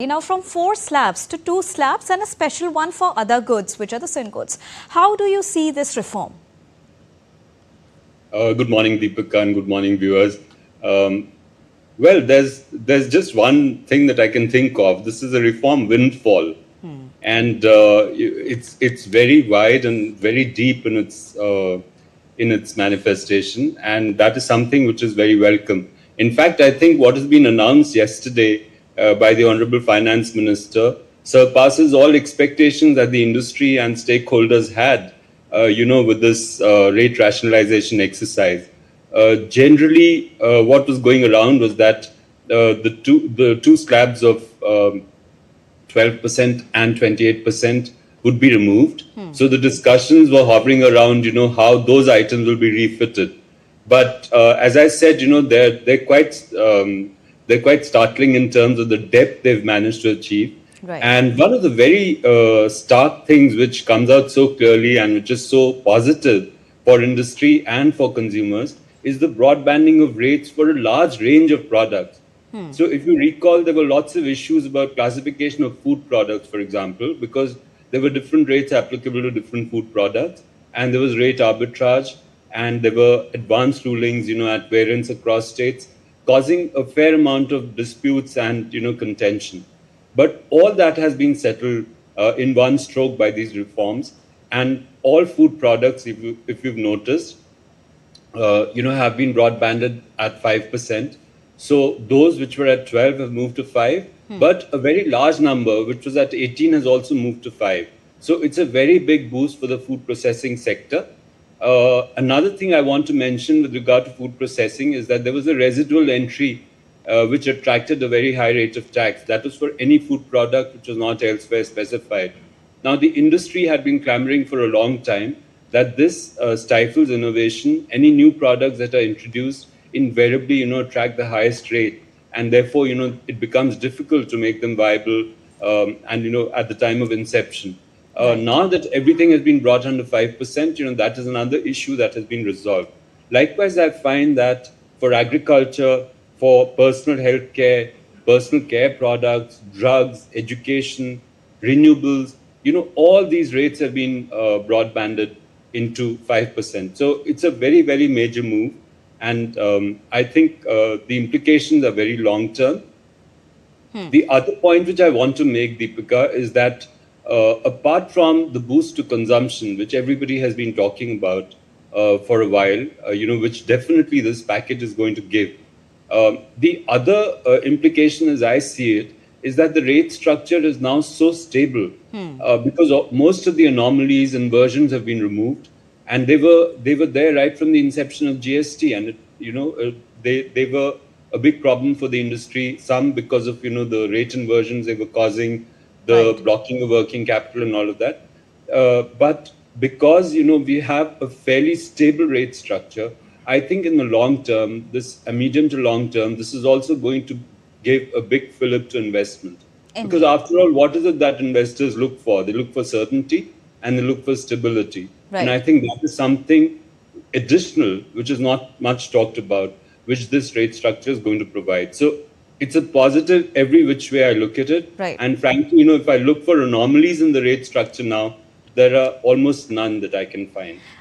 Now from 4 slabs to 2 slabs and a special one for other goods, which are the sin goods. How do you see this reform? Good morning, Deepika, and good morning, viewers. Well, there's just one thing that I can think of. This is a reform windfall, and it's very wide and very deep in its manifestation, and that is something which is very welcome. In fact, I think what has been announced yesterday by the Honorable Finance Minister surpasses all expectations that the industry and stakeholders had, with this rate rationalization exercise. Generally, what was going around was that the two slabs of 12% and 28% would be removed. So the discussions were hovering around, how those items will be refitted. But as I said, they're quite startling in terms of the depth they've managed to achieve. Right. And one of the very stark things which comes out so clearly and which is so positive for industry and for consumers is the broadbanding of rates for a large range of products. So if you recall, there were lots of issues about classification of food products, for example, because there were different rates applicable to different food products, and there was rate arbitrage, and there were advanced rulings, at variance across states, causing a fair amount of disputes and, contention. But all that has been settled in one stroke by these reforms, and all food products, if you've noticed, have been broadbanded at 5%. So those which were at 12 have moved to 5, but a very large number, which was at 18, has also moved to 5. So it's a very big boost for the food processing sector. Another thing I want to mention with regard to food processing is that there was a residual entry which attracted a very high rate of tax. That was for any food product which was not elsewhere specified. Now, the industry had been clamoring for a long time that this stifles innovation. Any new products that are introduced invariably, attract the highest rate. And therefore, it becomes difficult to make them viable at the time of inception. Now that everything has been brought under 5%, that is another issue that has been resolved. Likewise, I find that for agriculture, for personal health care, personal care products, drugs, education, renewables, all these rates have been broadbanded into 5%. So it's a very, very major move. And I think the implications are very long term. The other point which I want to make, Deepika, is that apart from the boost to consumption, which everybody has been talking about for a while, which definitely this package is going to give, the other implication, as I see it, is that the rate structure is now so stable because most of the anomalies and versions have been removed, and they were there right from the inception of GST, and they were a big problem for the industry. Some because of the rate inversions they were causing, the blocking of working capital and all of that. But because, we have a fairly stable rate structure, I think in the long term, medium to long term, this is also going to give a big fillip to investment. Indeed. Because after all, what is it that investors look for? They look for certainty and they look for stability. Right. And I think that is something additional, which is not much talked about, which this rate structure is going to provide. So it's a positive every which way I look at it. Right. And frankly, if I look for anomalies in the rate structure now, there are almost none that I can find.